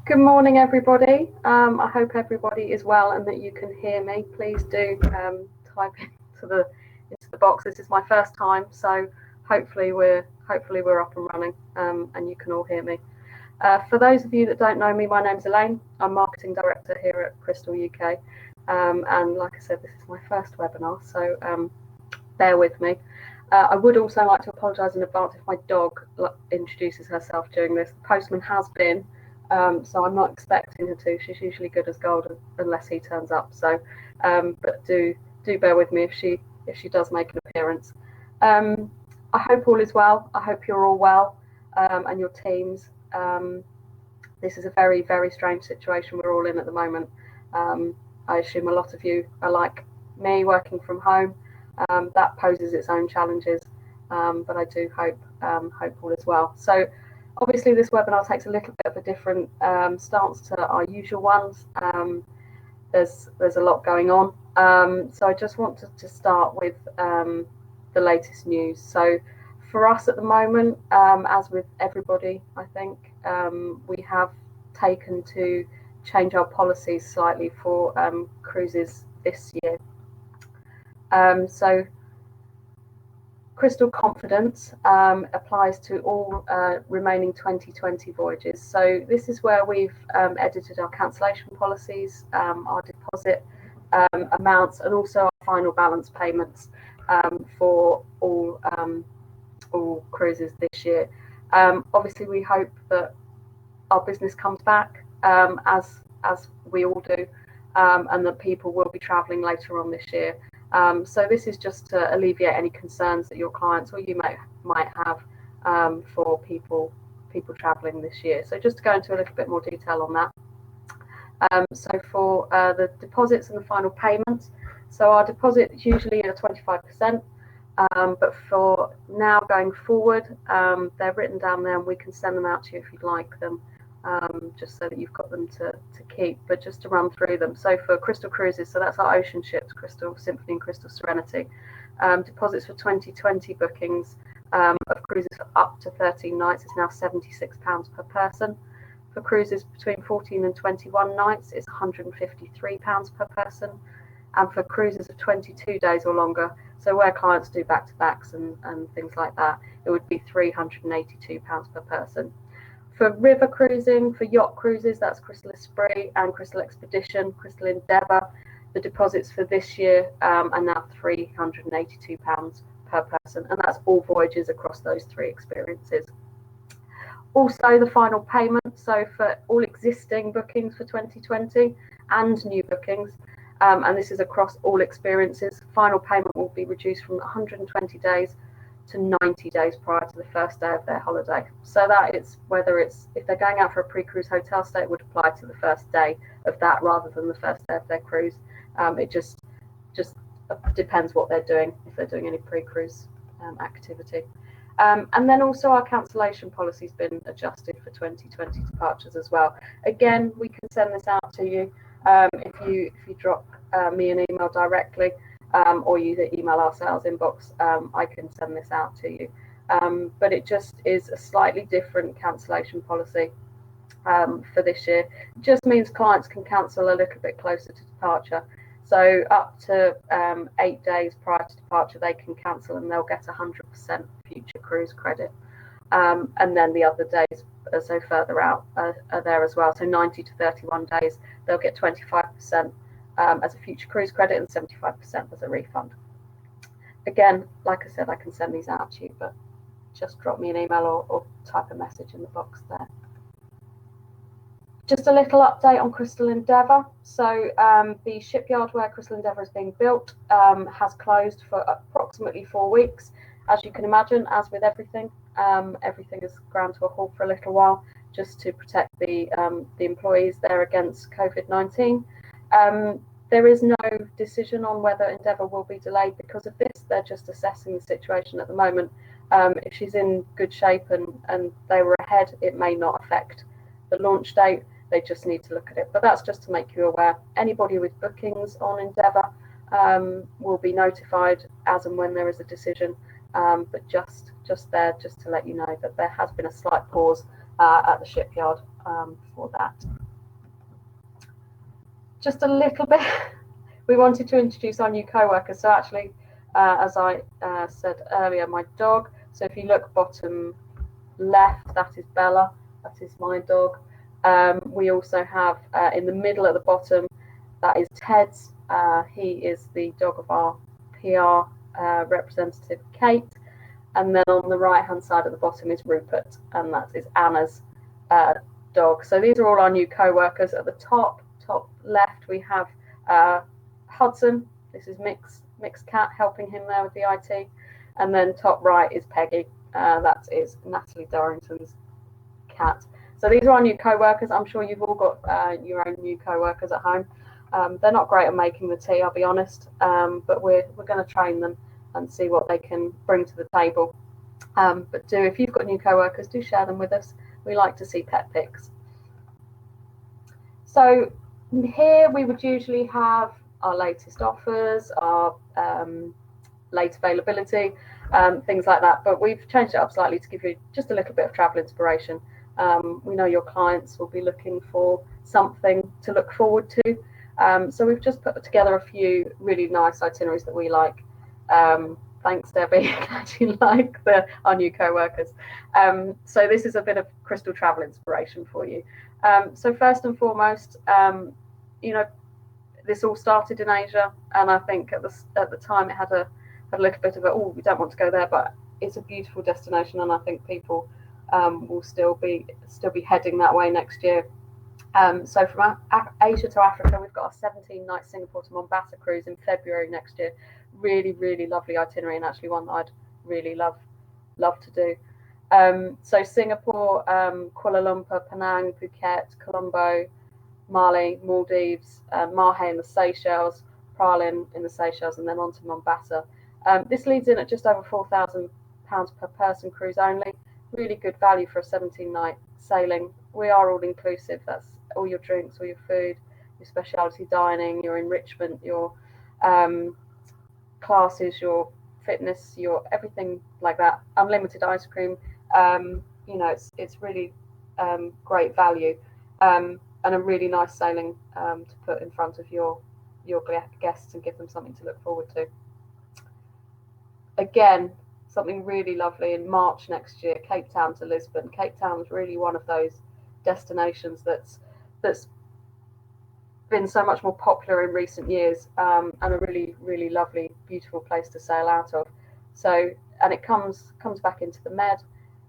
Good morning, everybody. I hope everybody is well and that you can hear me. Please do type into the box. This is my first time, so hopefully we're up and running and you can all hear me. For those of you that don't know me, my name's Elaine. I'm marketing director here at Crystal UK, and like I said, this is my first webinar, so bear with me. I would also like to apologise in advance if my dog introduces herself during this. The postman has been. So I'm not expecting her to. She's usually good as gold unless he turns up. So, but do bear with me if she does make an appearance. I hope all is well. I hope you're all well and your teams. This is a very, very strange situation we're all in at the moment. I assume a lot of you are like me, working from home. That poses its own challenges, but I do hope all is well. So. Obviously, this webinar takes a little bit of a different stance to our usual ones. There's a lot going on, so I just wanted to start with the latest news. So, for us at the moment, as with everybody, I think we have taken to change our policies slightly for cruises this year. So. Crystal Confidence applies to all remaining 2020 voyages. So this is where we've edited our cancellation policies, our deposit amounts, and also our final balance payments for all cruises this year. Obviously, we hope that our business comes back as we all do, and that people will be travelling later on this year. So this is just to alleviate any concerns that your clients or you might have for people travelling this year. So just to go into a little bit more detail on that. So for the deposits and the final payments, so our deposits usually are 25%, but for now going forward, they're written down there and we can send them out to you if you'd like them. Just so that you've got them to keep, but just to run through them. So for Crystal Cruises, so that's our ocean ships, Crystal Symphony and Crystal Serenity. Deposits for 2020 bookings of cruises for up to 13 nights is now £76 per person. For cruises between 14 and 21 nights, it's £153 per person. And for cruises of 22 days or longer, so where clients do back-to-backs and things like that, it would be £382 per person. For river cruising, for yacht cruises, that's Crystal Esprit and Crystal Expedition, Crystal Endeavour. The deposits for this year are now £382 per person, and that's all voyages across those three experiences. Also, the final payment, so for all existing bookings for 2020 and new bookings, and this is across all experiences, final payment will be reduced from 120 days to 90 days prior to the first day of their holiday. So that it's if they're going out for a pre-cruise hotel stay, it would apply to the first day of that rather than the first day of their cruise. It just depends what they're doing, if they're doing any pre-cruise activity. And then also our cancellation policy has been adjusted for 2020 departures as well. Again, we can send this out to you if you drop me an email directly. Or use the email our sales inbox, I can send this out to you. But it just is a slightly different cancellation policy for this year. It just means clients can cancel a little bit closer to departure. So up to 8 days prior to departure, they can cancel and they'll get 100% future cruise credit. And then the other days, so further out, are there as well. So 90 to 31 days, they'll get 25%. As a future cruise credit and 75% as a refund. Again, like I said, I can send these out to you, but just drop me an email or type a message in the box there. Just a little update on Crystal Endeavour. So the shipyard where Crystal Endeavour is being built has closed for approximately 4 weeks. As you can imagine, as with everything, everything has ground to a halt for a little while, just to protect the employees there against COVID-19. There is no decision on whether Endeavour will be delayed because of this. They're just assessing the situation at the moment. If she's in good shape and they were ahead, it may not affect the launch date. They just need to look at it. But that's just to make you aware. Anybody with bookings on Endeavour will be notified as and when there is a decision. But just to let you know that there has been a slight pause at the shipyard for that. Just a little bit, we wanted to introduce our new co-workers. So actually, as I said earlier, my dog. So if you look bottom left, that is Bella, that is my dog. We also have in the middle at the bottom, that is Ted's. He is the dog of our PR representative, Kate. And then on the right hand side at the bottom is Rupert, and that is Anna's dog. So these are all our new co-workers. At the top left we have Hudson. This is Mick's cat, helping him there with the IT. And then top right is Peggy. That is Natalie Dorrington's cat. So these are our new co-workers. I'm sure you've all got your own new co-workers at home. They're not great at making the tea, I'll be honest, but we're going to train them and see what they can bring to the table. But if you've got new co-workers, do share them with us. We like to see pet pics. So here we would usually have our latest offers, our late availability, things like that. But we've changed it up slightly to give you just a little bit of travel inspiration. We know your clients will be looking for something to look forward to. So we've just put together a few really nice itineraries that we like. Thanks, Debbie. Glad you like our new co-workers. So this is a bit of crystal travel inspiration for you. So first and foremost, this all started in Asia, and I think at the time it had a little bit of we don't want to go there, but it's a beautiful destination, and I think people will still be heading that way next year. So from Asia to Africa, we've got a 17-night Singapore to Mombasa cruise in February next year. Really, really lovely itinerary, and actually one that I'd really love to do. So Singapore, Kuala Lumpur, Penang, Phuket, Colombo, Mali, Maldives, Mahe in the Seychelles, Praslin in the Seychelles, and then on to Mombasa. This leads in at just over £4,000 per person cruise only. Really good value for a 17-night sailing. We are all inclusive. That's all your drinks, all your food, your specialty dining, your enrichment, your classes, your fitness, your everything like that. Unlimited ice cream. It's really great value, and a really nice sailing to put in front of your guests and give them something to look forward to. Again, something really lovely in March next year, Cape Town to Lisbon. Cape Town is really one of those destinations that's been so much more popular in recent years, and a really, really lovely, beautiful place to sail out of. So, and it comes back into the Med.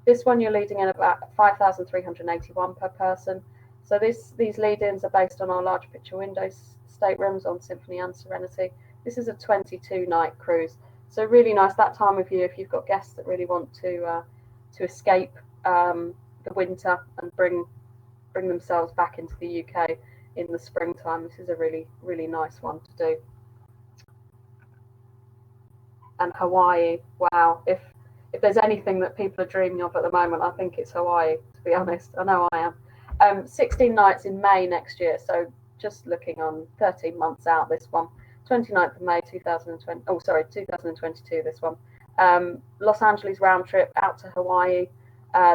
This one you're leading in about 5,381 per person. So these lead-ins are based on our large picture windows staterooms on Symphony and Serenity. This is a 22-night cruise. So really nice that time of year if you've got guests that really want to escape the winter and bring themselves back into the UK in the springtime. This is a really, really nice one to do. And Hawaii, wow! If there's anything that people are dreaming of at the moment, I think it's Hawaii. To be honest, I know I am. 16 nights in May next year. So just looking on 13 months out. This one. 29th of May 2022, this one. Los Angeles round trip out to Hawaii.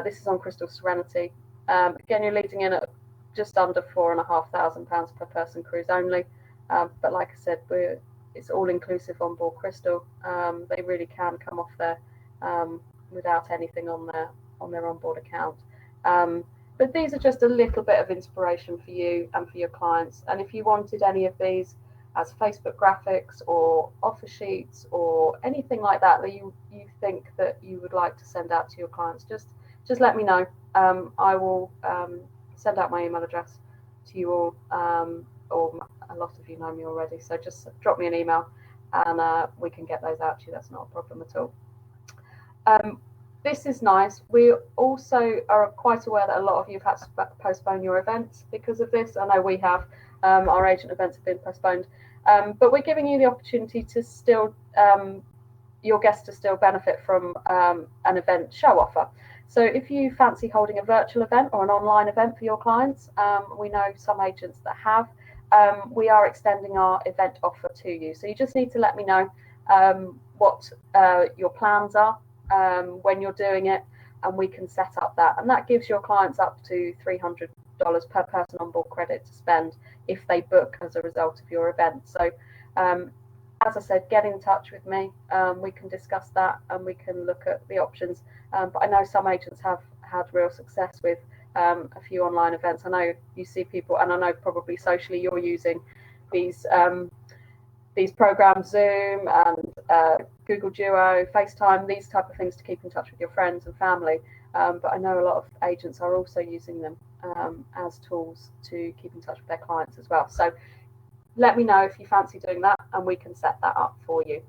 This is on Crystal Serenity. Again, you're leading in at just under £4,500 per person cruise only. But like I said, it's all inclusive on board Crystal. They really can come off there without anything on their onboard account. But these are just a little bit of inspiration for you and for your clients. And if you wanted any of these as Facebook graphics or offer sheets or anything like that you think that you would like to send out to your clients, just let me know. I will send out my email address to you all, or a lot of you know me already, so just drop me an email and we can get those out to you. That's not a problem at all. This is nice. We also are quite aware that a lot of you have had to postpone your events because of this. I know we have. Our agent events have been postponed, but we're giving you the opportunity to still, your guests to still benefit from an event show offer. So if you fancy holding a virtual event or an online event for your clients, we know some agents that have, we are extending our event offer to you. So you just need to let me know what your plans are when you're doing it. and we can set up that. And that gives your clients up to $300 per person on board credit to spend if they book as a result of your event. So as I said, get in touch with me. We can discuss that and we can look at the options. But I know some agents have had real success with a few online events. I know you see people, and I know probably socially you're using these programs, Zoom and Google Duo, FaceTime, these type of things to keep in touch with your friends and family. But I know a lot of agents are also using them as tools to keep in touch with their clients as well. So let me know if you fancy doing that, and we can set that up for you.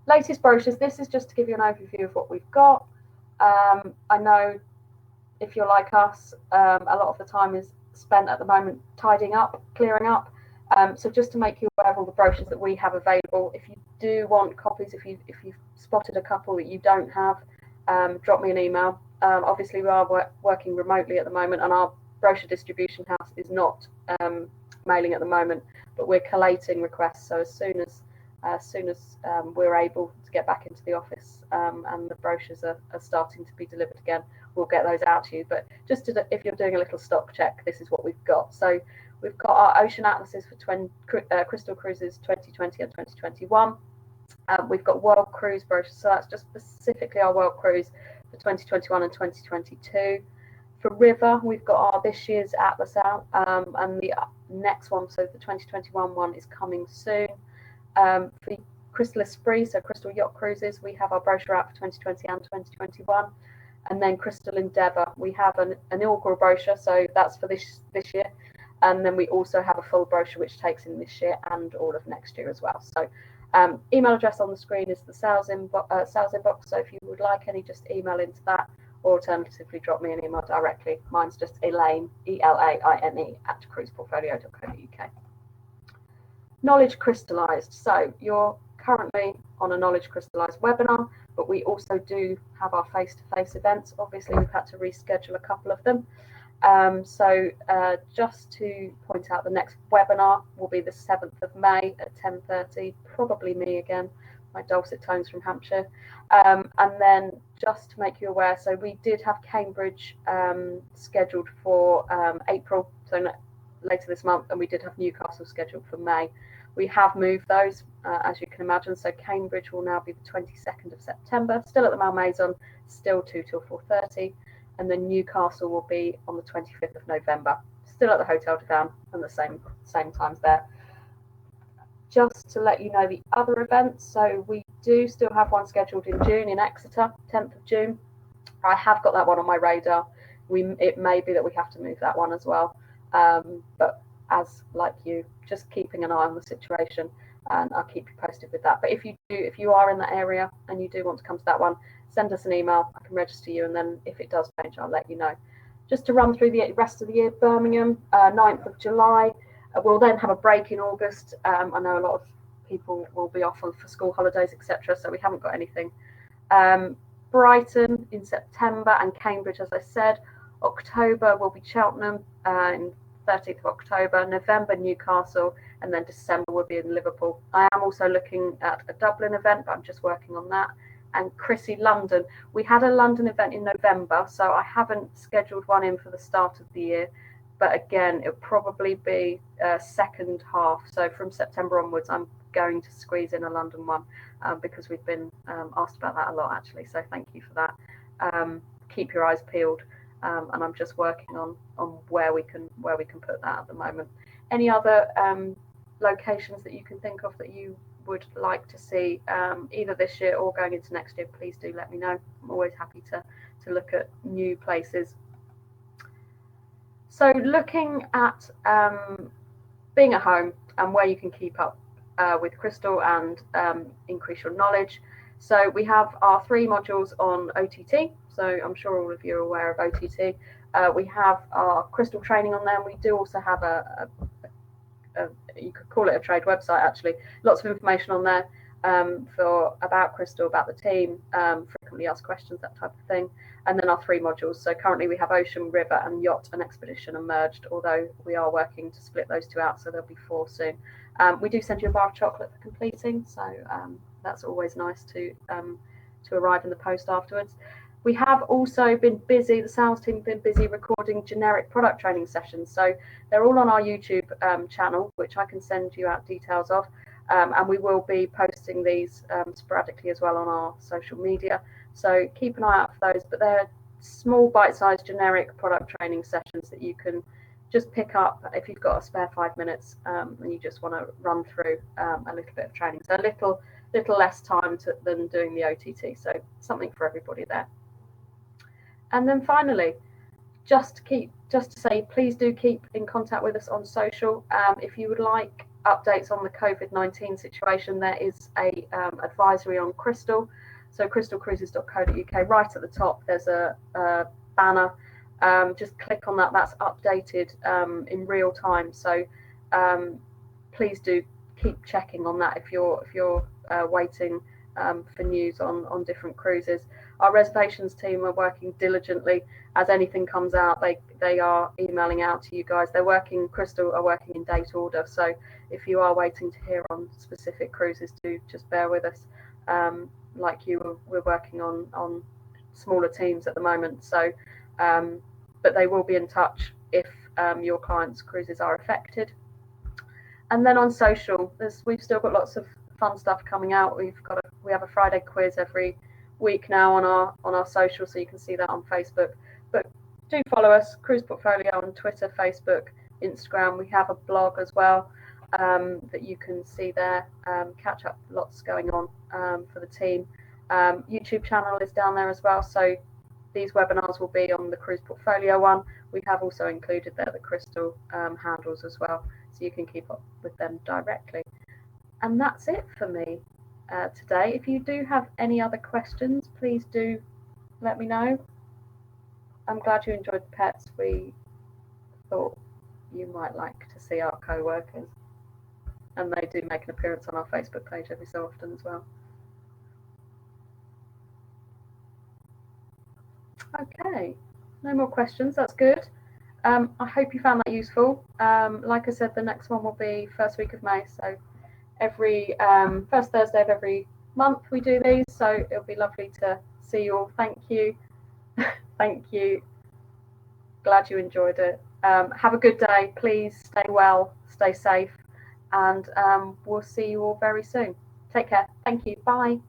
Latest brochures. This is just to give you an overview of what we've got. I know if you're like us, a lot of the time is spent at the moment tidying up, clearing up. So just to make you aware of all the brochures that we have available, if you do want copies, if you've spotted a couple that you don't have, drop me an email. Obviously, we are working remotely at the moment, and our brochure distribution house is not mailing at the moment, but we're collating requests. So as soon as we're able to get back into the office and the brochures are starting to be delivered again, we'll get those out to you. But just if you're doing a little stock check, this is what we've got. So we've got our ocean atlases for Crystal Cruises 2020 and 2021. We've got World Cruise brochures, so that's just specifically our World Cruise for 2021 and 2022. For River, we've got our this year's atlas out, and the next one, so the 2021 one, is coming soon. For Crystalist, so Crystal Yacht Cruises, we have our brochure out for 2020 and 2021. And then Crystal Endeavour, we have an inaugural brochure, so that's for this year. And then we also have a full brochure which takes in this year and all of next year as well. So email address on the screen is the sales inbox. So if you would like any, just email into that, or alternatively drop me an email directly. Mine's just Elaine, ELAINE @cruiseportfolio.co.uk. Knowledge Crystalised. So you're currently on a Knowledge Crystalised webinar, but we also do have our face-to-face events. Obviously, we've had to reschedule a couple of them. So just to point out, the next webinar will be the 7th of May at 10:30, probably me again, my dulcet tones from Hampshire. And then just to make you aware, so we did have Cambridge scheduled for April, so later this month, and we did have Newcastle scheduled for May. We have moved those, as you can imagine, so Cambridge will now be the 22nd of September, still at the Malmaison, still 2 till 4:30, and then Newcastle will be on the 25th of November, still at the Hotel de Van, and the same times there. Just to let you know the other events, so we do still have one scheduled in June in Exeter, 10th of June. I have got that one on my radar. It may be that we have to move that one as well, but as like you, just keeping an eye on the situation, and I'll keep you posted with that. But if you are in that area and you do want to come to that one, send us an email. I can register you, and then if it does change, I'll let you know. Just to run through the rest of the year, Birmingham, 9th of July. We'll then have a break in August. I know a lot of people will be off for school holidays, etc., so we haven't got anything. Brighton in September, and Cambridge, as I said. October will be Cheltenham in 13th of October, November Newcastle, and then December will be in Liverpool. I am also looking at a Dublin event, but I'm just working on that. And Chrissy, London. We had a London event in November, so I haven't scheduled one in for the start of the year. But again, it'll probably be second half. So from September onwards, I'm going to squeeze in a London one because we've been asked about that a lot, actually. So thank you for that. Keep your eyes peeled. And I'm just working on where we can put that at the moment. Any other locations that you can think of that you would like to see either this year or going into next year, please do let me know. I'm always happy to look at new places. So looking at being at home and where you can keep up with Crystal and increase your knowledge. So we have our 3 modules on OTT. So I'm sure all of you are aware of OTT. We have our Crystal training on there. And we do also have a you could call it a trade website, actually. Lots of information on there about Crystal, about the team, frequently asked questions, that type of thing. And then our 3 modules. So currently we have Ocean, River, and Yacht and Expedition are merged, although we are working to split those 2 out, so there'll be 4 soon. We do send you a bar of chocolate for completing, so that's always nice to arrive in the post afterwards. We have also been busy, the sales team have been busy recording generic product training sessions. So they're all on our YouTube channel, which I can send you out details of. And we will be posting these sporadically as well on our social media. So keep an eye out for those. But they're small, bite-sized, generic product training sessions that you can just pick up if you've got a spare 5 minutes and you just want to run through a little bit of training. So a little less time than doing the OTT. So something for everybody there. And then finally, just to say, please do keep in contact with us on social. If you would like updates on the COVID-19 situation, there is a advisory on Crystal. So crystalcruises.co.uk, right at the top, there's a banner. Just click on that. That's updated in real time. So please do keep checking on that if you're waiting for news on different cruises. Our reservations team are working diligently. As anything comes out, they are emailing out to you guys. Crystal are working in date order. So if you are waiting to hear on specific cruises, do just bear with us. Like you, we're working on smaller teams at the moment. So, but they will be in touch if your clients' cruises are affected. And then on social, we've still got lots of fun stuff coming out. We have a Friday quiz every week now on our social, so you can see that on Facebook. But do follow us, Cruise Portfolio, on Twitter, Facebook, Instagram. We have a blog as well that you can see there. Catch up, lots going on for the team. YouTube channel is down there as well. So these webinars will be on the Cruise Portfolio one. We have also included there the Crystal handles as well, so you can keep up with them directly. And that's it for me today. If you do have any other questions, please do let me know. I'm glad you enjoyed pets. We thought you might like to see our co-workers, and they do make an appearance on our Facebook page every so often as well. Okay, no more questions. That's good. I hope you found that useful. Like I said, the next one will be first week of May. So every first Thursday of every month we do these. So it'll be lovely to see you all. Thank you. Thank you. Glad you enjoyed it. Have a good day. Please stay well, stay safe, and we'll see you all very soon. Take care. Thank you. Bye.